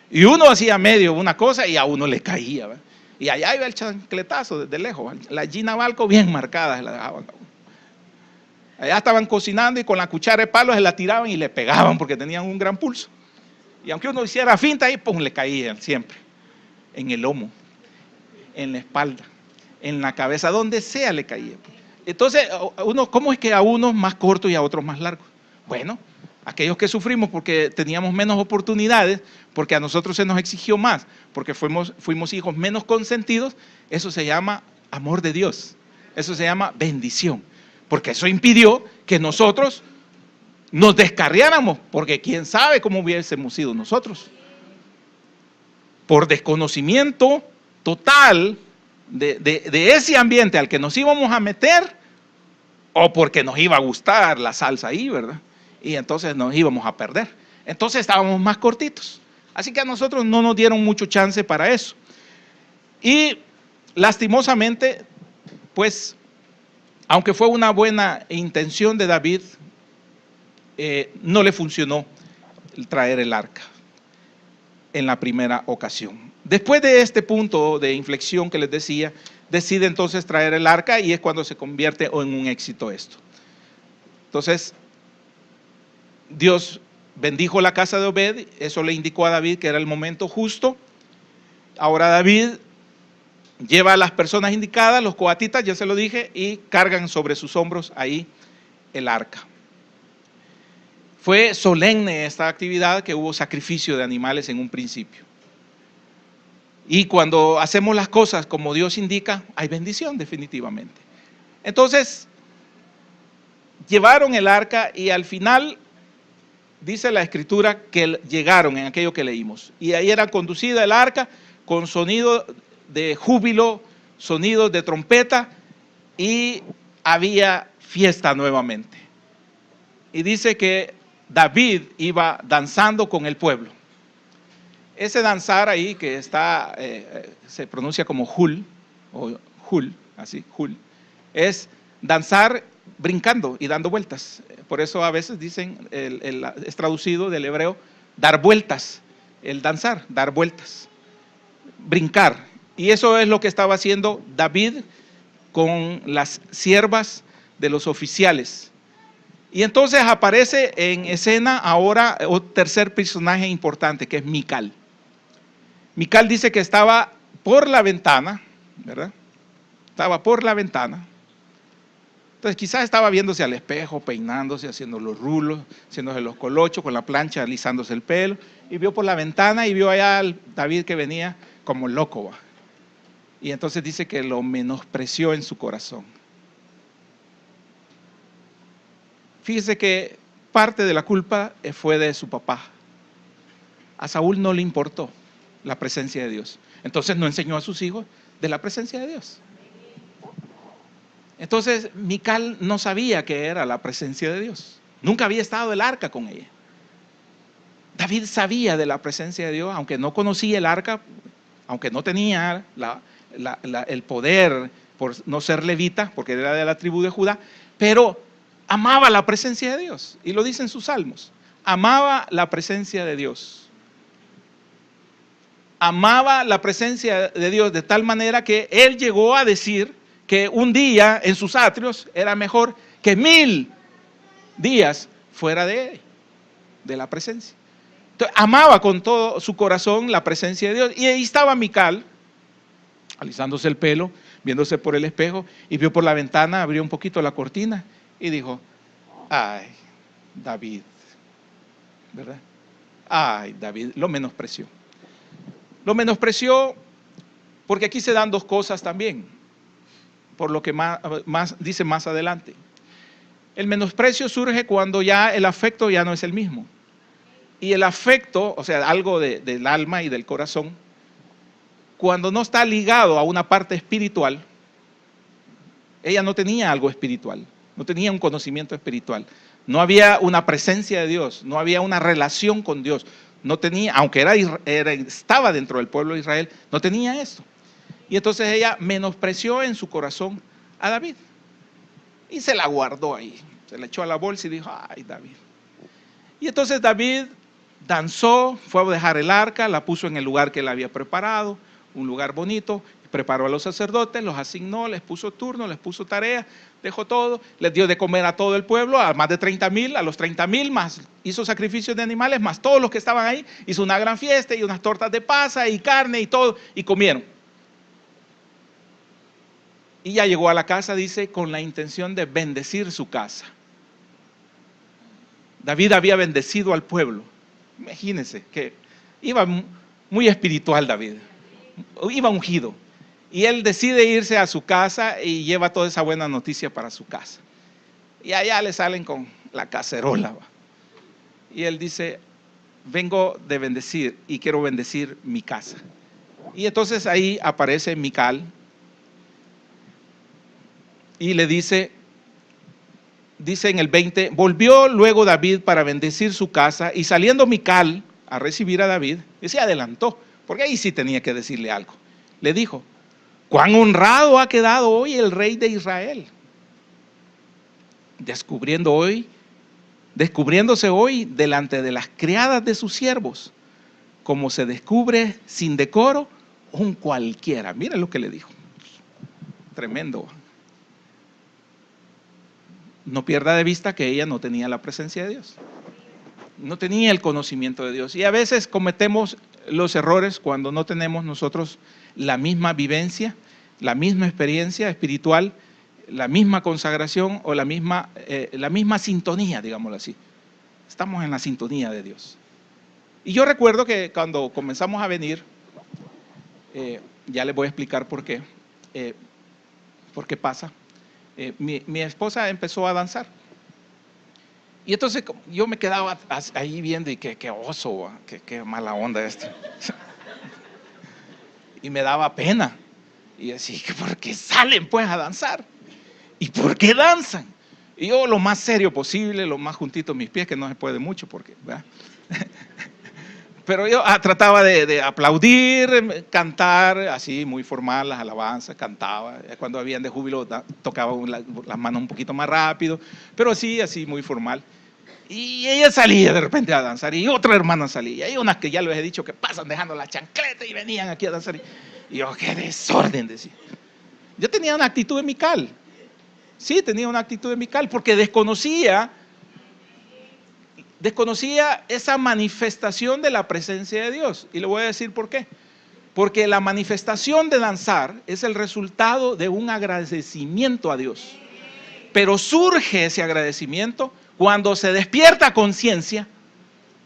Y uno hacía medio una cosa y a uno le caía, ¿verdad? Y allá iba el chancletazo desde lejos, la Gina Balco bien marcada se la dejaban. Allá estaban cocinando y con la cuchara de palo se la tiraban y le pegaban porque tenían un gran pulso. Y aunque uno hiciera finta ahí, pues le caían siempre. En el lomo, en la espalda, en la cabeza, donde sea le caía. Entonces, ¿cómo es que a unos más cortos y a otros más largos? Bueno, aquellos que sufrimos porque teníamos menos oportunidades, porque a nosotros se nos exigió más, porque fuimos hijos menos consentidos, eso se llama amor de Dios, eso se llama bendición, porque eso impidió que nosotros nos descarriáramos, porque quién sabe cómo hubiésemos sido nosotros. Por desconocimiento total de ese ambiente al que nos íbamos a meter, o porque nos iba a gustar la salsa ahí, ¿verdad? Y entonces nos íbamos a perder. Entonces estábamos más cortitos. Así que a nosotros no nos dieron mucho chance para eso. Y lastimosamente, pues, aunque fue una buena intención de David, no le funcionó el traer el arca en la primera ocasión. Después de este punto de inflexión que les decía, decide entonces traer el arca y es cuando se convierte en un éxito esto. Entonces, Dios bendijo la casa de Obed, eso le indicó a David que era el momento justo. Ahora David lleva a las personas indicadas, los coatitas, ya se lo dije, y cargan sobre sus hombros ahí el arca. Fue solemne esta actividad, que hubo sacrificio de animales en un principio. Y cuando hacemos las cosas como Dios indica, hay bendición definitivamente. Entonces, llevaron el arca y al final dice la escritura que llegaron en aquello que leímos. Y ahí era conducida el arca con sonido de júbilo, sonidos de trompeta, y había fiesta nuevamente. Y dice que David iba danzando con el pueblo. Ese danzar ahí que está, se pronuncia como hul, o hul, así, hul, es danzar brincando y dando vueltas. Por eso a veces dicen, es traducido del hebreo, dar vueltas, el danzar, dar vueltas, brincar. Y eso es lo que estaba haciendo David con las siervas de los oficiales. Y entonces aparece en escena ahora un tercer personaje importante, que es Mical. Mical dice que estaba por la ventana, ¿verdad? Estaba por la ventana. Entonces quizás estaba viéndose al espejo, peinándose, haciendo los rulos, haciéndose los colochos con la plancha, alisándose el pelo, y vio por la ventana y vio allá al David que venía como loco, ¿va? Y entonces dice que lo menospreció en su corazón. Fíjese que parte de la culpa fue de su papá. A Saúl no le importó la presencia de Dios. Entonces no enseñó a sus hijos de la presencia de Dios. Entonces Mical no sabía qué era la presencia de Dios. Nunca había estado el arca con ella. David sabía de la presencia de Dios, aunque no conocía el arca, aunque no tenía el poder por no ser levita, porque era de la tribu de Judá, pero amaba la presencia de Dios. Y lo dicen sus salmos. Amaba la presencia de Dios. Amaba la presencia de Dios de tal manera que él llegó a decir que un día en sus atrios era mejor que 1000 días fuera de la presencia. Entonces, amaba con todo su corazón la presencia de Dios. Y ahí estaba Mical, alisándose el pelo, viéndose por el espejo, y vio por la ventana, abrió un poquito la cortina y dijo: ay, David, ¿verdad? Ay, David, lo menospreció. Lo menospreció porque aquí se dan dos cosas también, por lo que más dice más adelante. El menosprecio surge cuando ya el afecto ya no es el mismo. Y el afecto, o sea, algo del alma y del corazón, cuando no está ligado a una parte espiritual, ella no tenía algo espiritual, no tenía un conocimiento espiritual, no había una presencia de Dios, no había una relación con Dios, no tenía, aunque estaba dentro del pueblo de Israel, no tenía eso. Y entonces ella menospreció en su corazón a David y se la guardó ahí, se la echó a la bolsa y dijo: ay, David. Y entonces David danzó, fue a dejar el arca, la puso en el lugar que él había preparado, un lugar bonito, preparó a los sacerdotes, los asignó, les puso turno, les puso tarea, dejó todo, les dio de comer a todo el pueblo, a más de 30,000, a los 30,000 más, hizo sacrificios de animales, más todos los que estaban ahí, hizo una gran fiesta y unas tortas de pasa y carne y todo, y comieron. Y ya llegó a la casa, dice, con la intención de bendecir su casa. David había bendecido al pueblo. Imagínense que iba muy espiritual David, iba ungido. Y él decide irse a su casa y lleva toda esa buena noticia para su casa. Y allá le salen con la cacerola. Y él dice: vengo de bendecir y quiero bendecir mi casa. Y entonces ahí aparece Mical y le dice en el 20, volvió luego David para bendecir su casa, y saliendo Mical a recibir a David, y se adelantó, porque ahí sí tenía que decirle algo. Le dijo: Cuán honrado ha quedado hoy el rey de Israel, descubriéndose hoy delante de las criadas de sus siervos, como se descubre sin decoro un cualquiera. Miren lo que le dijo. Tremendo. No pierda de vista que ella no tenía la presencia de Dios. No tenía el conocimiento de Dios. Y a veces cometemos los errores cuando no tenemos nosotros la misma vivencia, la misma experiencia espiritual, la misma consagración o la misma sintonía, digámoslo así. Estamos en la sintonía de Dios. Y yo recuerdo que cuando comenzamos a venir, ya les voy a explicar por qué pasa. Mi esposa empezó a danzar. Y entonces yo me quedaba ahí viendo y qué oso, qué mala onda esto. Y me daba pena. Y decía, ¿por qué salen pues a danzar? ¿Y por qué danzan? Y yo lo más serio posible, lo más juntito a mis pies, que no se puede mucho porque, ¿verdad? Pero yo trataba de aplaudir, cantar, así muy formal, las alabanzas, cantaba. Cuando habían de júbilo tocaba las manos un poquito más rápido, pero así muy formal. Y ella salía de repente a danzar y otra hermana salía. Y hay unas que ya les he dicho que pasan dejando la chancleta y venían aquí a danzar. Y yo, qué desorden, decía. Yo tenía una actitud emical. Sí, tenía una actitud emical porque desconocía esa manifestación de la presencia de Dios. Y le voy a decir por qué. Porque la manifestación de danzar es el resultado de un agradecimiento a Dios. Pero surge ese agradecimiento cuando se despierta conciencia.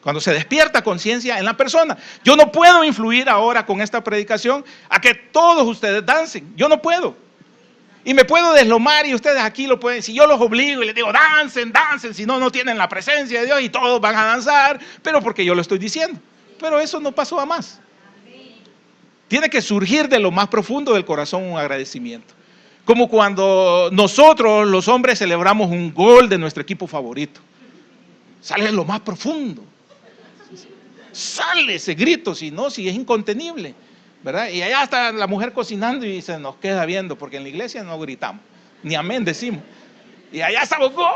Cuando se despierta conciencia en la persona. Yo no puedo influir ahora con esta predicación a que todos ustedes dancen. Yo no puedo. Y me puedo deslomar y ustedes aquí lo pueden, si yo los obligo y les digo, dancen, si no, no tienen la presencia de Dios y todos van a danzar, pero porque yo lo estoy diciendo. Pero eso no pasó a más. Tiene que surgir de lo más profundo del corazón un agradecimiento. Como cuando nosotros, los hombres, celebramos un gol de nuestro equipo favorito. Sale de lo más profundo. Sale ese grito, si es incontenible. ¿Verdad? Y allá está la mujer cocinando y se nos queda viendo, porque en la iglesia no gritamos, ni amén decimos. Y allá estamos, ¡gol!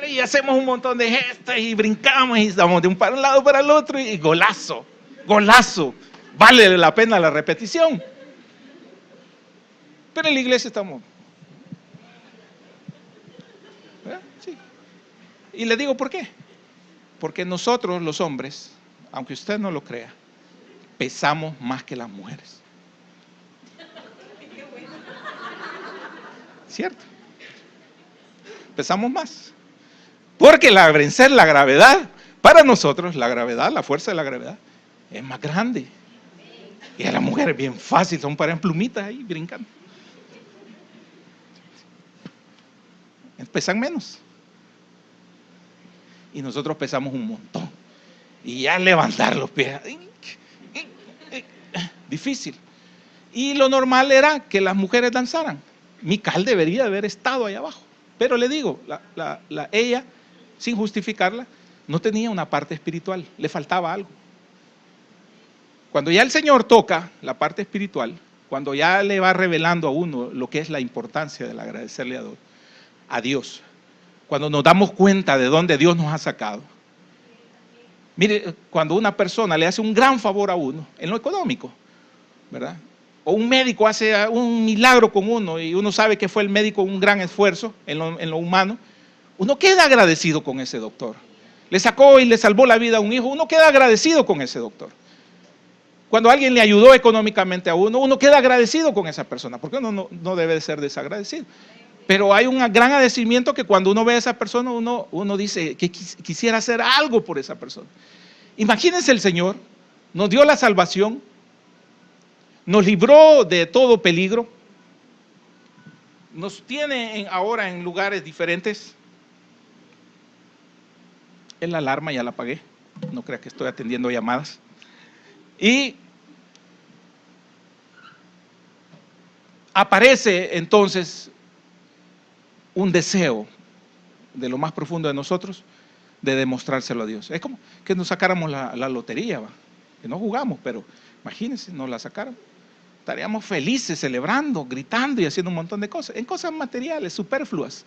Y hacemos un montón de gestos y brincamos y estamos de un lado para el otro y golazo, golazo. Vale la pena la repetición. Pero en la iglesia estamos. ¿Verdad? Sí. Y le digo por qué. Porque nosotros los hombres, aunque usted no lo crea, pesamos más que las mujeres. ¿Cierto? Pesamos más. Porque vencer la gravedad, para nosotros la gravedad, la fuerza de la gravedad, es más grande. Y a las mujeres bien fácil, son para en plumitas ahí brincando. Pesan menos. Y nosotros pesamos un montón. Y ya levantar los pies, difícil. Y lo normal era que las mujeres danzaran. Mical debería haber estado ahí abajo. Pero le digo, ella, sin justificarla, no tenía una parte espiritual, le faltaba algo. Cuando ya el Señor toca la parte espiritual, cuando ya le va revelando a uno lo que es la importancia del agradecerle a Dios, cuando nos damos cuenta de dónde Dios nos ha sacado. Mire, cuando una persona le hace un gran favor a uno, en lo económico, ¿verdad? O un médico hace un milagro con uno y uno sabe que fue el médico un gran esfuerzo en lo humano, uno queda agradecido con ese doctor. Le sacó y le salvó la vida a un hijo, uno queda agradecido con ese doctor. Cuando alguien le ayudó económicamente a uno, uno queda agradecido con esa persona, porque uno no debe de ser desagradecido. Pero hay un gran agradecimiento que cuando uno ve a esa persona, uno dice que quisiera hacer algo por esa persona. Imagínense, el Señor nos dio la salvación, nos libró de todo peligro, nos tiene ahora en lugares diferentes. La alarma ya la apagué, no crea que estoy atendiendo llamadas. Y aparece entonces un deseo de lo más profundo de nosotros de demostrárselo a Dios. Es como que nos sacáramos la lotería, ¿va? Que no jugamos, pero imagínense, nos la sacaron. estaríamos felices, celebrando, gritando y haciendo un montón de cosas, en cosas materiales, superfluas.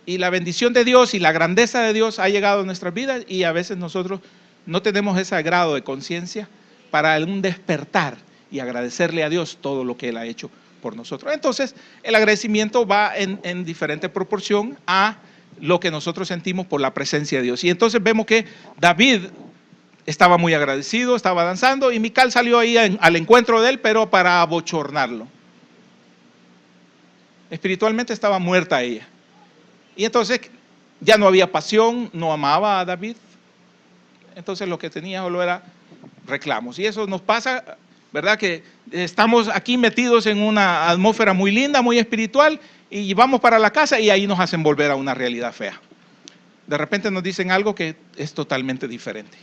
Y la bendición de Dios y la grandeza de Dios ha llegado a nuestras vidas y a veces nosotros no tenemos ese grado de conciencia para un despertar y agradecerle a Dios todo lo que Él ha hecho por nosotros. Entonces, el agradecimiento va en diferente proporción a lo que nosotros sentimos por la presencia de Dios. Y entonces vemos que David estaba muy agradecido, estaba danzando y Mical salió ahí al encuentro de él, pero para abochornarlo. Espiritualmente estaba muerta ella. Y entonces ya no había pasión, no amaba a David. Entonces lo que tenía solo era reclamos. Y eso nos pasa, ¿verdad? Que estamos aquí metidos en una atmósfera muy linda, muy espiritual, y vamos para la casa y ahí nos hacen volver a una realidad fea. De repente nos dicen algo que es totalmente diferente.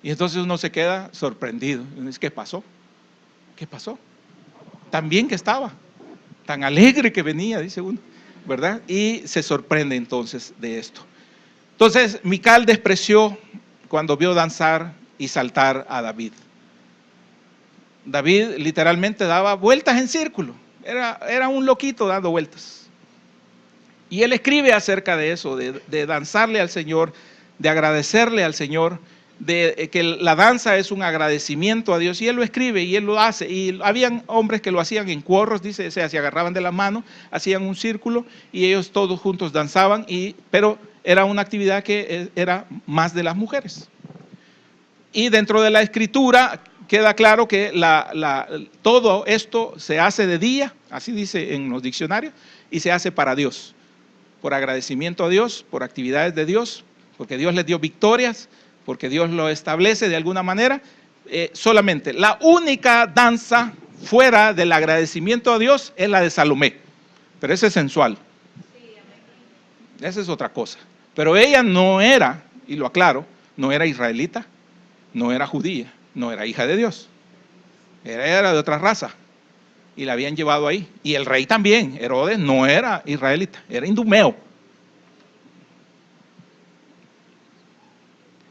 Y entonces uno se queda sorprendido. ¿Qué pasó? ¿Qué pasó? Tan bien que estaba, tan alegre que venía, dice uno, ¿verdad? Y se sorprende entonces de esto. Entonces Mical despreció cuando vio danzar y saltar a David. David literalmente daba vueltas en círculo, era un loquito dando vueltas. Y él escribe acerca de eso, de danzarle al Señor, de agradecerle al Señor, de que la danza es un agradecimiento a Dios, y él lo escribe y él lo hace. Y habían hombres que lo hacían en coros, dice, o sea, se agarraban de la mano, hacían un círculo y ellos todos juntos danzaban, pero era una actividad que era más de las mujeres. Y dentro de la escritura queda claro que todo esto se hace de día, así dice en los diccionarios, y se hace para Dios, por agradecimiento a Dios, por actividades de Dios, porque Dios les dio victorias, porque Dios lo establece de alguna manera. Solamente la única danza fuera del agradecimiento a Dios es la de Salomé, pero esa es sensual, esa es otra cosa. Pero ella no era, y lo aclaro, no era israelita, no era judía, no era hija de Dios, era de otra raza y la habían llevado ahí. Y el rey también, Herodes, no era israelita, era idumeo.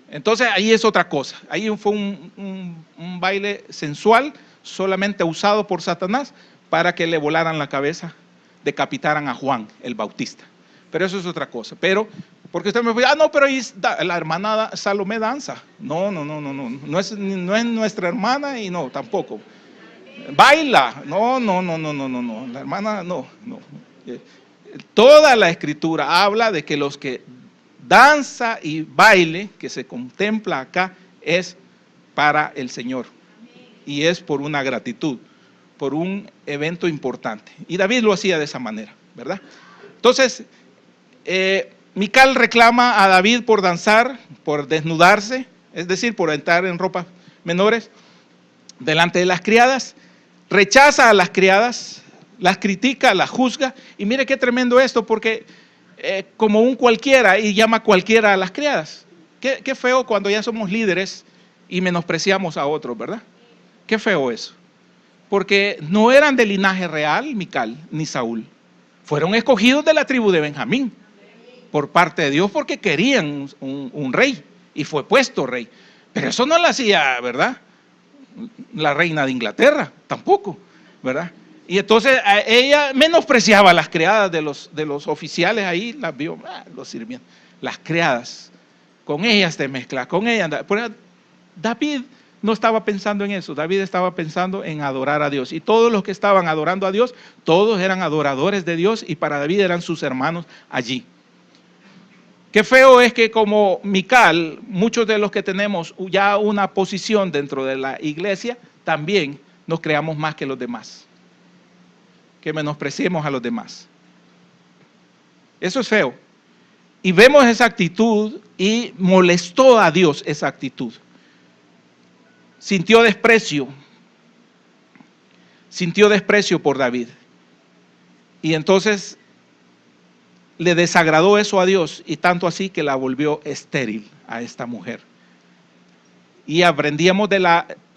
Entonces ahí es otra cosa, ahí fue un baile sensual solamente usado por Satanás para que le volaran la cabeza, decapitaran a Juan el Bautista. Pero eso es otra cosa. Pero, porque usted me dice, no, pero la hermana Salomé danza. No es nuestra hermana y no, tampoco. Baila, no, la hermana no. Toda la escritura habla de que los que danza y baile que se contempla acá es para el Señor y es por una gratitud, por un evento importante. Y David lo hacía de esa manera, ¿verdad? Entonces, Mical reclama a David por danzar, por desnudarse, es decir, por entrar en ropas menores delante de las criadas. Rechaza a las criadas, las critica, las juzga. Y mire qué tremendo esto, porque como un cualquiera, y llama cualquiera a las criadas. Qué feo cuando ya somos líderes y menospreciamos a otros, ¿verdad? Qué feo eso. Porque no eran de linaje real, Mical ni Saúl. Fueron escogidos de la tribu de Benjamín por parte de Dios porque querían un rey y fue puesto rey. Pero eso no lo hacía, ¿verdad?, la reina de Inglaterra, tampoco, ¿verdad? Y entonces ella menospreciaba a las criadas de los oficiales ahí, las vio, los sirvientes, las criadas, con ellas te mezclas, con ellas. David no estaba pensando en eso, David estaba pensando en adorar a Dios. Y todos los que estaban adorando a Dios, todos eran adoradores de Dios y para David eran sus hermanos allí. Qué feo es que como Mical, muchos de los que tenemos ya una posición dentro de la iglesia, también nos creamos más que los demás, que menospreciemos a los demás. Eso es feo. Y vemos esa actitud y molestó a Dios esa actitud. Sintió desprecio por David. Y entonces le desagradó eso a Dios y tanto así que la volvió estéril a esta mujer. Y aprendíamos de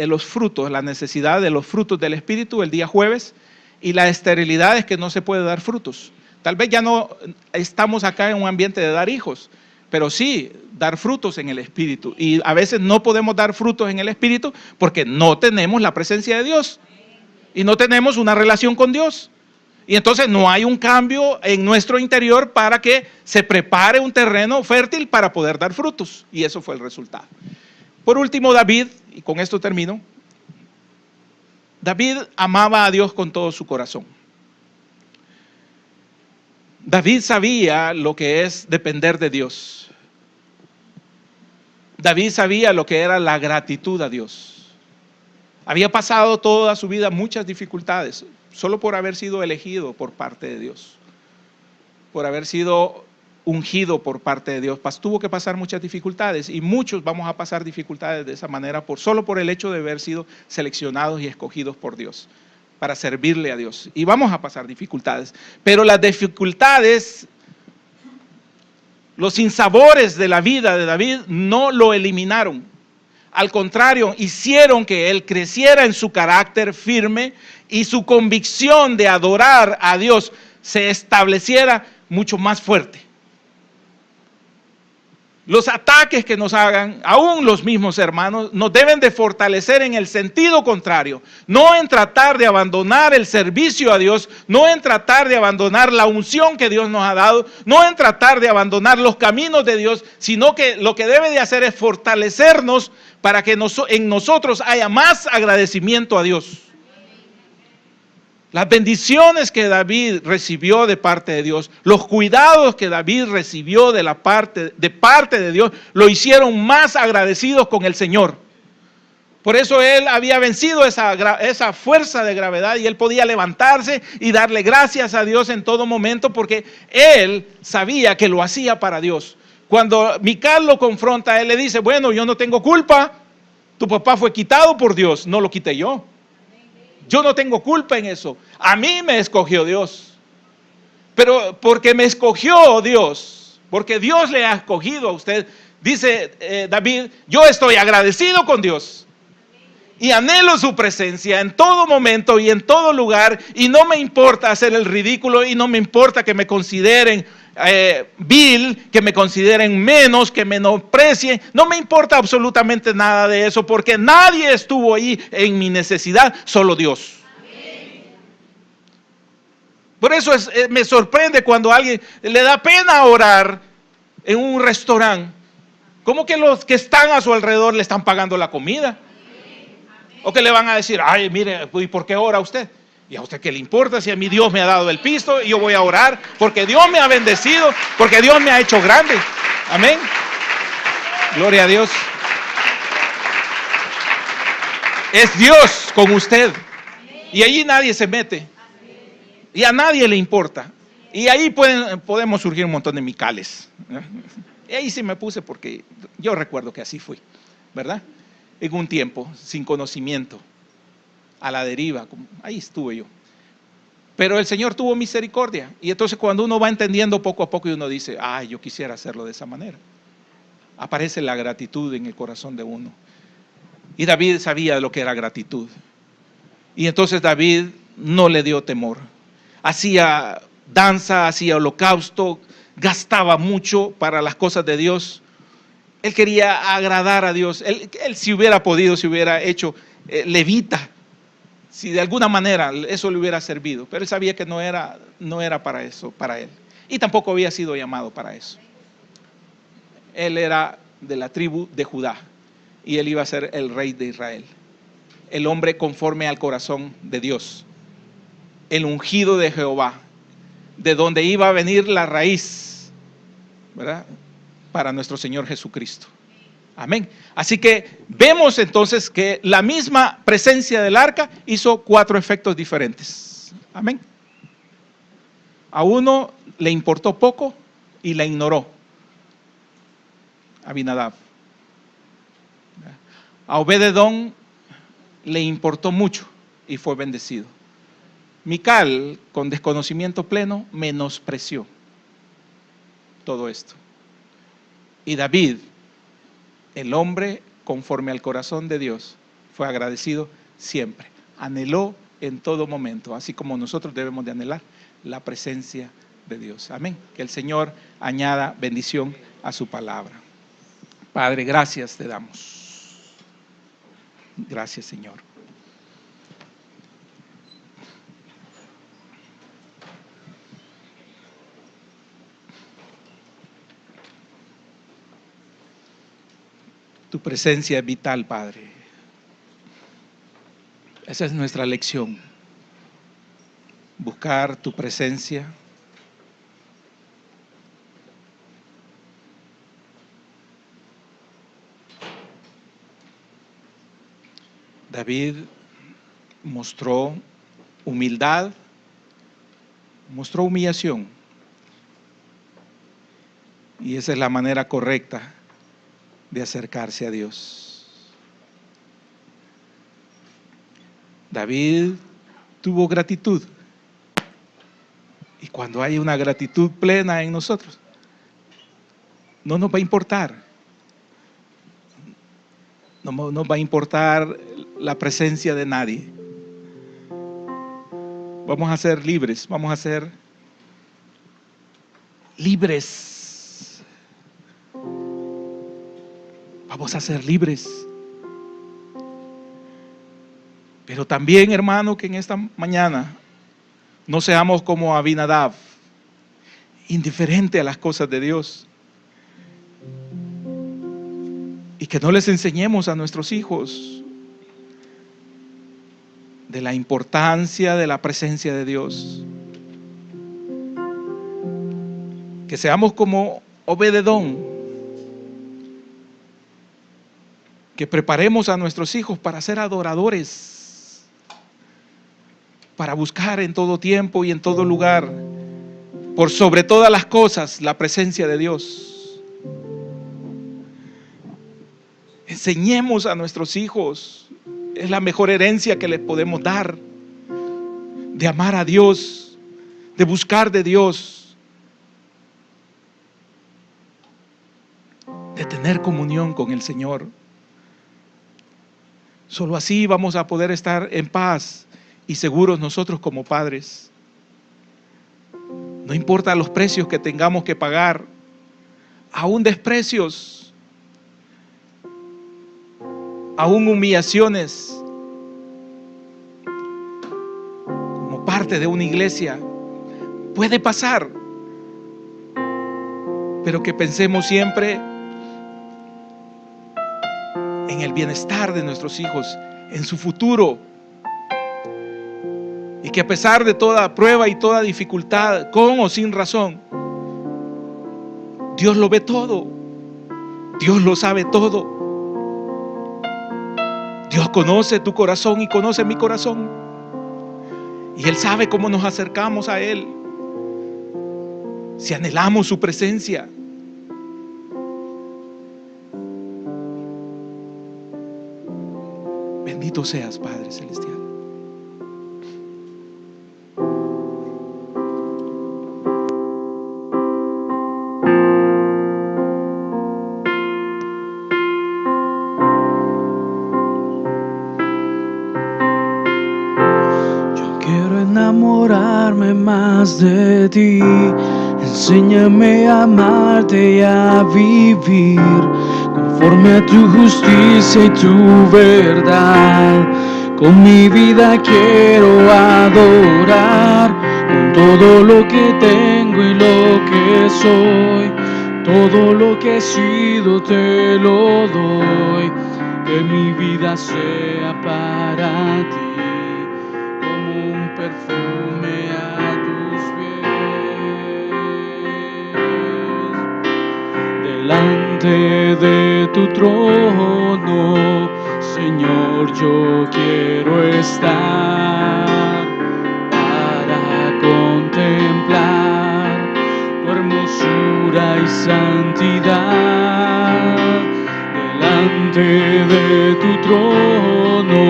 los frutos, la necesidad de los frutos del Espíritu el día jueves, y la esterilidad es que no se puede dar frutos. Tal vez ya no estamos acá en un ambiente de dar hijos, pero sí dar frutos en el Espíritu. Y a veces no podemos dar frutos en el Espíritu porque no tenemos la presencia de Dios. y no tenemos una relación con Dios. Y entonces no hay un cambio en nuestro interior para que se prepare un terreno fértil para poder dar frutos. Y eso fue el resultado. Por último, David, y con esto termino, David amaba a Dios con todo su corazón. David sabía lo que es depender de Dios. David sabía lo que era la gratitud a Dios. Había pasado toda su vida muchas dificultades, solo por haber sido elegido por parte de Dios, por haber sido ungido por parte de Dios. Tuvo que pasar muchas dificultades, y muchos vamos a pasar dificultades de esa manera solo por el hecho de haber sido seleccionados y escogidos por Dios para servirle a Dios. Y vamos a pasar dificultades, pero las dificultades, los sinsabores de la vida de David no lo eliminaron. Al contrario, hicieron que él creciera en su carácter firme y su convicción de adorar a Dios se estableciera mucho más fuerte. Los ataques que nos hagan, aún los mismos hermanos, nos deben de fortalecer en el sentido contrario, no en tratar de abandonar el servicio a Dios, no en tratar de abandonar la unción que Dios nos ha dado, no en tratar de abandonar los caminos de Dios, sino que lo que debe de hacer es fortalecernos para que en nosotros haya más agradecimiento a Dios. Las bendiciones que David recibió de parte de Dios, los cuidados que David recibió de parte de Dios, lo hicieron más agradecidos con el Señor. Por eso él había vencido esa fuerza de gravedad, y él podía levantarse y darle gracias a Dios en todo momento, porque él sabía que lo hacía para Dios. Cuando Mical lo confronta, él le dice: bueno, yo no tengo culpa, tu papá fue quitado por Dios, no lo quité yo. Yo no tengo culpa en eso. A mí me escogió Dios. Pero porque me escogió Dios, porque Dios le ha escogido a usted, dice David: yo estoy agradecido con Dios y anhelo su presencia en todo momento y en todo lugar, y no me importa hacer el ridículo, y no me importa que me consideren vil, que me consideren menos, que menosprecien. No me importa absolutamente nada de eso, porque nadie estuvo ahí en mi necesidad, solo Dios. Por eso me sorprende cuando a alguien le da pena orar en un restaurante. ¿Cómo que los que están a su alrededor le están pagando la comida? O que le van a decir: ay, mire, ¿y por qué ora usted? ¿Y a usted qué le importa si a mí Dios me ha dado el pisto y yo voy a orar? Porque Dios me ha bendecido, porque Dios me ha hecho grande. Amén. Gloria a Dios. Es Dios con usted, y allí nadie se mete, y a nadie le importa. Y ahí podemos surgir un montón de Micales. Y ahí sí me puse, porque yo recuerdo que así fui, ¿verdad? En un tiempo, sin conocimiento, a la deriva, ahí estuve yo. Pero el Señor tuvo misericordia, y entonces cuando uno va entendiendo poco a poco, y uno dice: ay, yo quisiera hacerlo de esa manera, aparece la gratitud en el corazón de uno. Y David sabía lo que era gratitud, y entonces David no le dio temor. Hacía danza, hacía holocausto, gastaba mucho para las cosas de Dios. Él quería agradar a Dios. Él si hubiera podido, si hubiera hecho levita, si de alguna manera eso le hubiera servido, pero él sabía que no era para eso, para él, y tampoco había sido llamado para eso. Él era de la tribu de Judá, y él iba a ser el rey de Israel, el hombre conforme al corazón de Dios, el ungido de Jehová, de donde iba a venir la raíz, ¿verdad?, para nuestro Señor Jesucristo. Amén. Así que vemos entonces que la misma presencia del arca hizo 4 efectos diferentes. Amén. A uno le importó poco y la ignoró: Abinadab. A Obed-edom le importó mucho y fue bendecido. Mical, con desconocimiento pleno, menospreció todo esto. Y David, el hombre conforme al corazón de Dios, fue agradecido siempre, anheló en todo momento, así como nosotros debemos de anhelar la presencia de Dios. Amén. Que el Señor añada bendición a su palabra. Padre, gracias te damos. Gracias, Señor. Tu presencia es vital, Padre. Esa es nuestra lección. Buscar tu presencia. David mostró humildad, mostró humillación. Y esa es la manera correcta de acercarse a Dios. David tuvo gratitud. Y cuando hay una gratitud plena en nosotros, no nos va a importar. No nos va a importar la presencia de nadie. Vamos a ser libres, vamos a ser libres. Vamos a ser libres. Pero también, hermano, que en esta mañana no seamos como Abinadab, indiferente a las cosas de Dios. Y que no les enseñemos a nuestros hijos de la importancia de la presencia de Dios. Que seamos como Obed-edom, que preparemos a nuestros hijos para ser adoradores, para buscar en todo tiempo y en todo lugar, por sobre todas las cosas, la presencia de Dios. Enseñemos a nuestros hijos, es la mejor herencia que les podemos dar, de amar a Dios, de buscar de Dios, de tener comunión con el Señor. Solo así vamos a poder estar en paz y seguros nosotros como padres. No importa los precios que tengamos que pagar, aún desprecios, aún humillaciones, como parte de una iglesia, puede pasar. Pero que pensemos siempre en el bienestar de nuestros hijos, en su futuro. Y que a pesar de toda prueba y toda dificultad, con o sin razón, Dios lo ve todo. Dios lo sabe todo. Dios conoce tu corazón y conoce mi corazón. Y Él sabe cómo nos acercamos a Él. Si anhelamos su presencia. Bendito seas, Padre Celestial. Enamorarme más de ti, enséñame a amarte y a vivir conforme a tu justicia y tu verdad. Con mi vida quiero adorar, con todo lo que tengo y lo que soy, todo lo que he sido te lo doy. Que mi vida sea para ti perfume a tus pies. Delante de tu trono, Señor, yo quiero estar para contemplar tu hermosura y santidad. Delante de tu trono,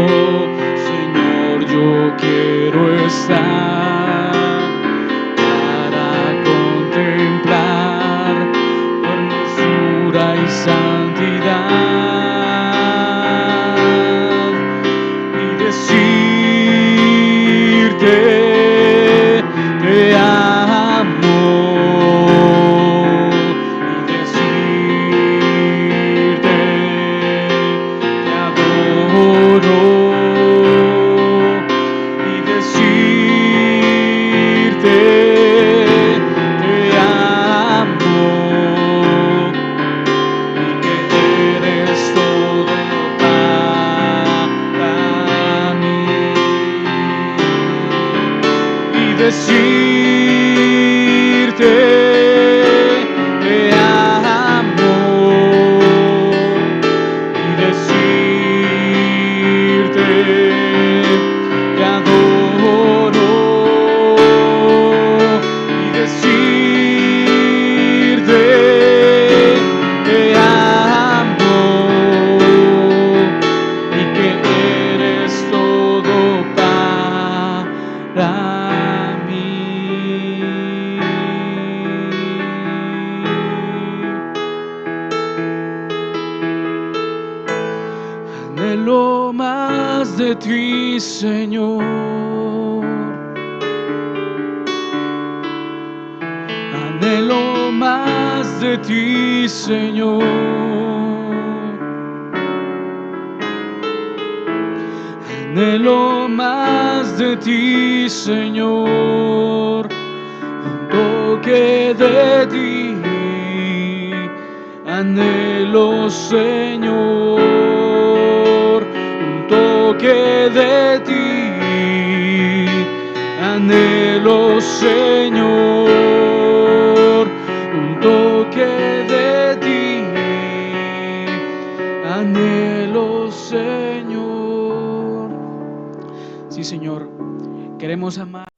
yo quiero estar para contemplar tu hermosura y santidad y decirte te amo y decirte te adoro. te amo y decirte te adoro y decirte te amo y que eres todo para mí. Anhelo más de ti, Señor. Anhelo más de ti, Señor. Anhelo más de ti, Señor. Un toque de ti. Anhelo, Señor. Un toque de ti. Anhelo, Señor. Un toque de ti. Anhelo, Señor. Sí, Señor, queremos amar.